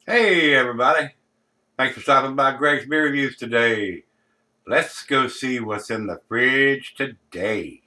Hey everybody, thanks for stopping by Gregsbeerreviews today. Let's go see what's in the fridge today.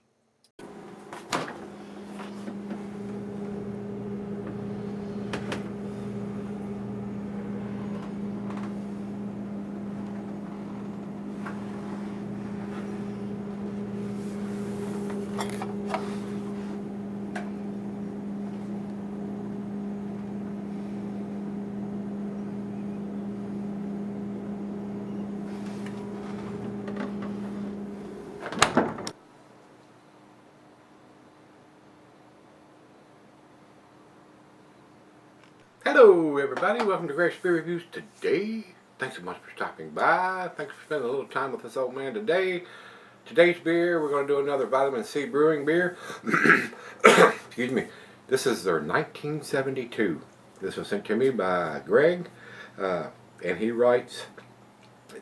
Hello everybody, welcome to Gregsbeerreviews today. Thanks so much for stopping by. Thanks for spending a little time with this old man today. Today's beer, we're going to do another Vitamin Sea Brewing beer. Excuse me. This is their 1972. This was sent to me by Greg, and he writes,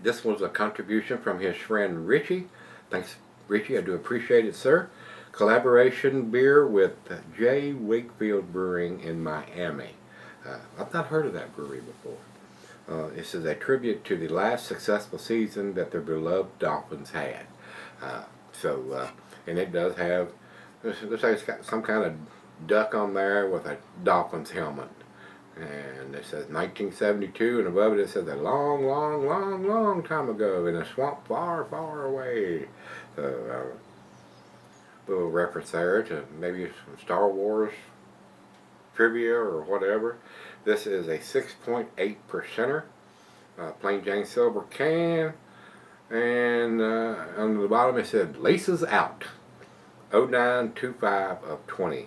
this was a contribution from his friend Richie. Thanks, Richie. I do appreciate it, sir. Collaboration beer with J. Wakefield Brewing in Miami. I've not heard of that brewery before. This is a tribute to the last successful season that their beloved Dolphins had. And it does have, looks like it's got some kind of duck on there with a Dolphins helmet. And it says 1972, and above it says a long, long, long, long time ago in a swamp far, far away. So, little reference there to maybe some Star Wars trivia or whatever. This is a 6.8 percenter, plain Jane silver can, and on the bottom it said laces out, 0925 of 20.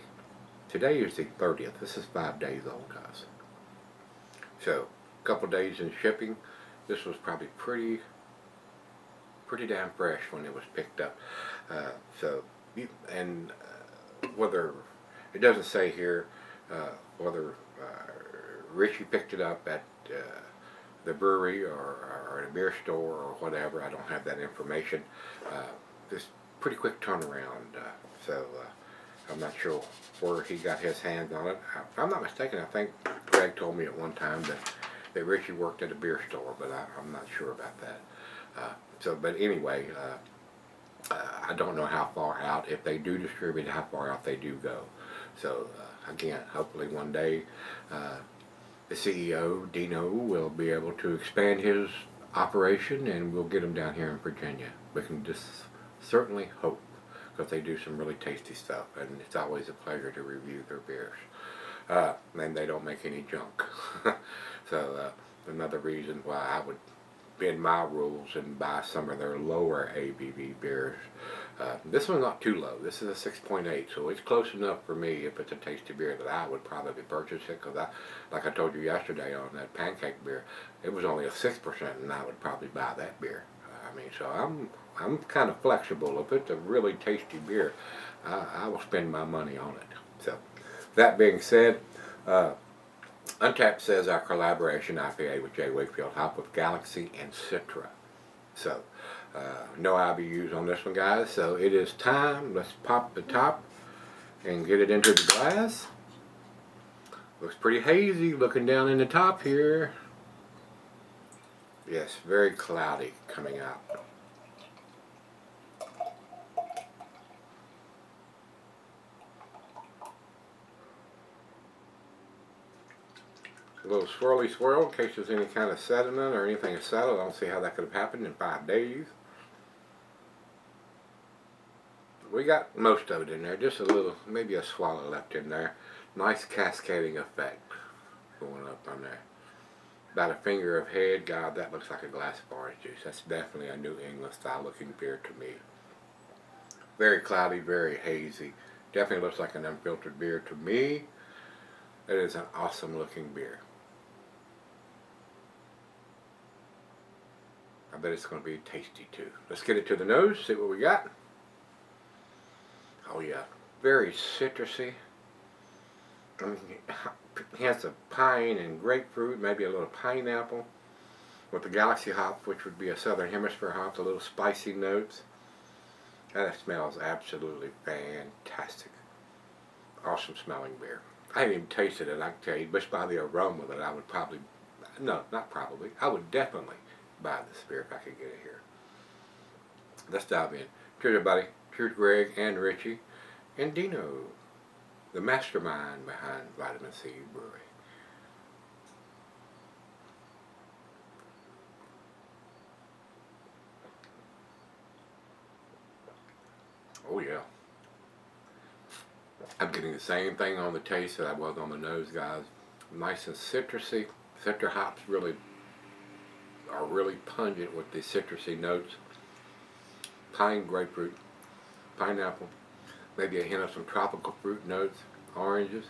Today is the 30th. This is 5 days old, guys. So, a couple days in shipping. This was probably pretty damn fresh when it was picked up. Whether it doesn't say here whether Richie picked it up at the brewery or at a beer store or whatever. I don't have that information. Just pretty quick turnaround. I'm not sure where he got his hands on it. If I'm not mistaken, I think Greg told me at one time that Richie worked at a beer store, but I'm not sure about that. But anyway, I don't know how far out, if they do distribute, how far out they do go. So again, hopefully one day the CEO, Dino, will be able to expand his operation and we'll get him down here in Virginia. We can just certainly hope, because they do some really tasty stuff, and it's always a pleasure to review their beers. And they don't make any junk. So another reason why I would bend my rules and buy some of their lower ABV beers. This one's not too low. This is a 6.8, so it's close enough for me if it's a tasty beer that I would probably purchase it, because like I told you yesterday on that pancake beer, it was only a 6% and I would probably buy that beer. So I'm kind of flexible. If it's a really tasty beer, I will spend my money on it. So that being said, Untapped says our collaboration IPA with J. Wakefield hop with Galaxy and Citra. So no IBUs on this one, guys. So it is time. Let's pop the top and get it into the glass. Looks pretty hazy looking down in the top here. Yes, very cloudy coming out. A little swirly swirl in case there's any kind of sediment or anything is settled. I don't see how that could have happened in 5 days. We got most of it in there, just a little, maybe a swallow left in there. Nice cascading effect going up on there. About a finger of head. God, that looks like a glass of orange juice. That's definitely a New England style looking beer to me. Very cloudy, very hazy. Definitely looks like an unfiltered beer to me. It is an awesome looking beer. I bet it's going to be tasty too. Let's get it to the nose, see what we got. Oh yeah, very citrusy. Hints of pine and grapefruit, maybe a little pineapple. With the Galaxy hop, which would be a Southern Hemisphere hop, a little spicy notes. That smells absolutely fantastic. Awesome smelling beer. I haven't even tasted it. I can tell you, just by the aroma that no, not probably. I would definitely buy this beer if I could get it here. Let's dive in. Cheers, everybody. Cheers, Greg and Richie and Dino, the mastermind behind Vitamin C Brewing. Oh yeah. I'm getting the same thing on the taste that I was on the nose, guys. Nice and citrusy. Citrus hops are really pungent with the citrusy notes. Pine, grapefruit, pineapple, maybe a hint of some tropical fruit notes, oranges.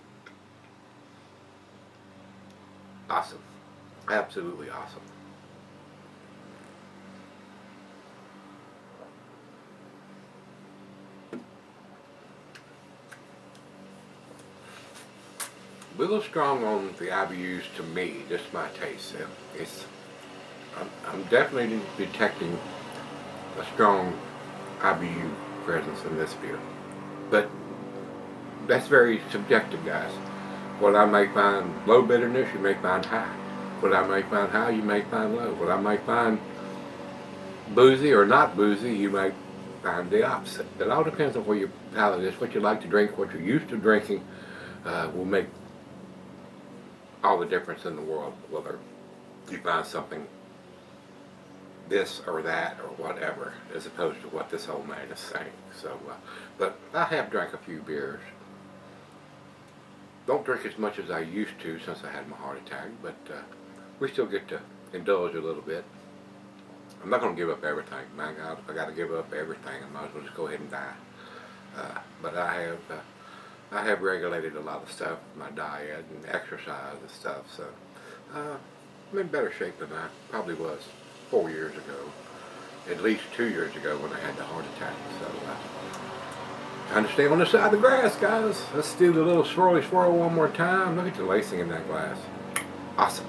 Awesome. Absolutely awesome. A little strong on the IBUs to me, just my taste. I'm definitely detecting a strong IBU presence in this beer. But that's very subjective, guys. What I may find low bitterness, you may find high. What I may find high, you may find low. What I may find boozy or not boozy, you may find the opposite. It all depends on where your palate is, what you like to drink, what you're used to drinking will make all the difference in the world, whether you find something this or that or whatever, as opposed to what this old man is saying. So, but I have drank a few beers. Don't drink as much as I used to since I had my heart attack, but we still get to indulge a little bit. I'm not going to give up everything. My God, if I got to give up everything, I might as well just go ahead and die. But I have regulated a lot of stuff, my diet and exercise and stuff, so I'm in better shape than I probably was 4 years ago, at least 2 years ago when I had the heart attack. So trying to stay on the side of the grass, guys. Let's do the little swirly swirl one more time. Look at the lacing in that glass. Awesome.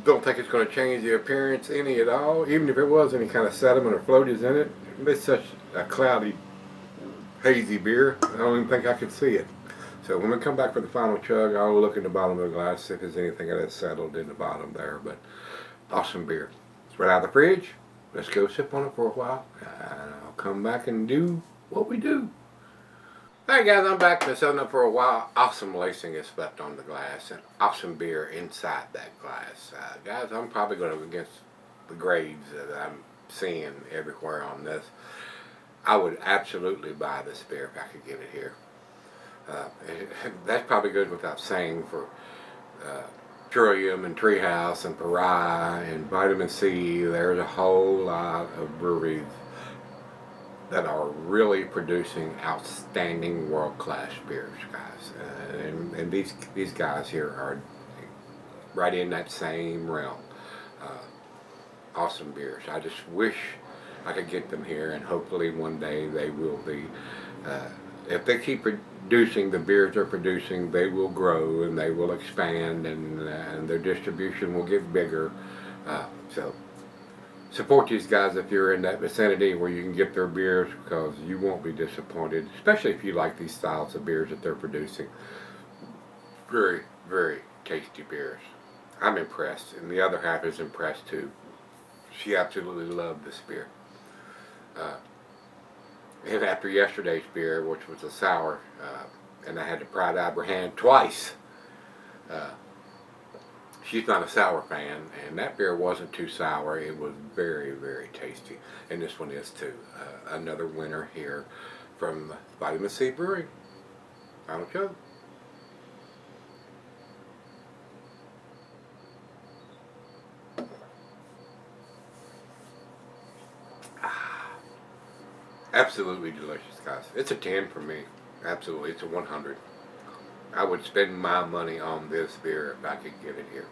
Don't think it's going to change the appearance any at all, even if it was any kind of sediment or floaties in it. It's such a cloudy, hazy beer, I don't even think I could see it. So when we come back for the final chug, I'll look in the bottom of the glass, see if there's anything that's settled in the bottom there. But awesome beer. It's right out of the fridge. Let's go sip on it for a while, and I'll come back and do what we do. Hey guys, I'm back. Been sitting up for a while. Awesome lacing is left on the glass, and awesome beer inside that glass. Guys, I'm probably going to go against the grades that I'm seeing everywhere on this. I would absolutely buy this beer if I could get it here. That probably goes without saying for Trillium and Treehouse and Parai and Vitamin C. There's a whole lot of breweries that are really producing outstanding world-class beers, guys. And these guys here are right in that same realm. Awesome beers. I just wish I could get them here, and hopefully one day they will be. If they keep producing the beers they're producing, they will grow and they will expand, and their distribution will get bigger. So support these guys if you're in that vicinity where you can get their beers, because you won't be disappointed, especially if you like these styles of beers that they're producing. Very, very tasty beers. I'm impressed, and the other half is impressed too. She absolutely loved this beer. And after yesterday's beer, which was a sour, and I had to Pride Abraham twice, she's not a sour fan, and that beer wasn't too sour. It was very, very tasty, and this one is too. Another winner here from Vitamin C Brewing. Final chug. Absolutely delicious, guys. It's a 10 for me. Absolutely, it's a 100. I would spend my money on this beer if I could get it here.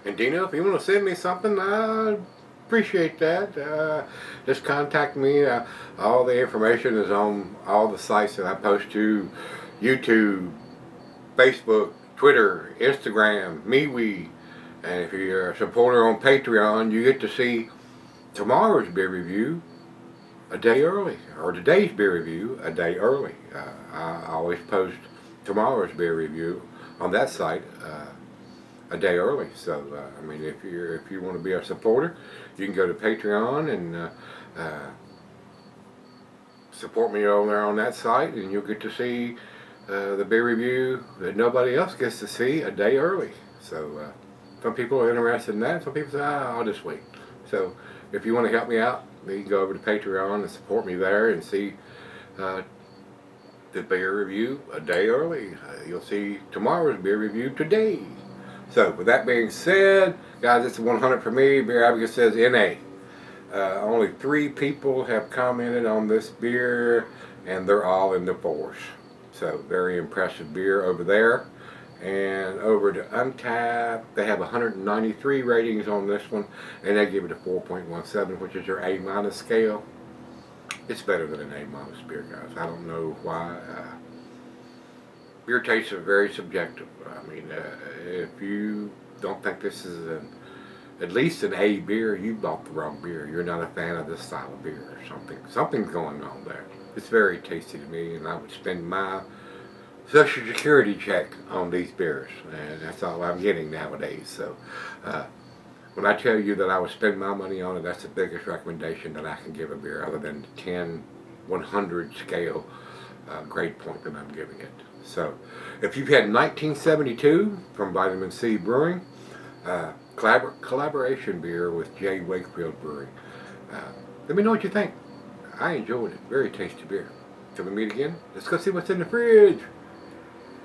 And Dino, if you want to send me something, I'd appreciate that. Just contact me. All the information is on all the sites that I post to: YouTube, Facebook, Twitter, Instagram, MeWe. And if you're a supporter on Patreon, you get to see tomorrow's beer review a day early, or today's beer review a day early. I always post tomorrow's beer review on that site a day early. So I mean, if you want to be a supporter, you can go to Patreon and support me over there on that site, and you'll get to see the beer review that nobody else gets to see a day early. So some people are interested in that. Some people say, I'll just wait. So if you want to help me out, you can go over to Patreon and support me there and see the beer review a day early. You'll see tomorrow's beer review today. So with that being said, guys, it's 100 for me. Beer Advocate says NA. Only 3 people have commented on this beer, and they're all in the 4s. So very impressive beer over there. And over to Untappd, they have 193 ratings on this one, and they give it a 4.17, which is their A- scale. It's better than an A- beer, guys. I don't know why. Beer tastes are very subjective. I mean, if you don't think this is at least an A beer, you bought the wrong beer. You're not a fan of this style of beer or something. Something's going on there. It's very tasty to me, and I would spend my Social Security check on these beers, and that's all I'm getting nowadays. So when I tell you that I would spend my money on it, that's the biggest recommendation that I can give a beer, other than the 10-100 scale grade point that I'm giving it. So if you've had 1972 from Vitamin Sea Brewing, collaboration beer with J. Wakefield Brewing, let me know what you think. I enjoyed it. Very tasty beer. Till we meet again, let's go see what's in the fridge.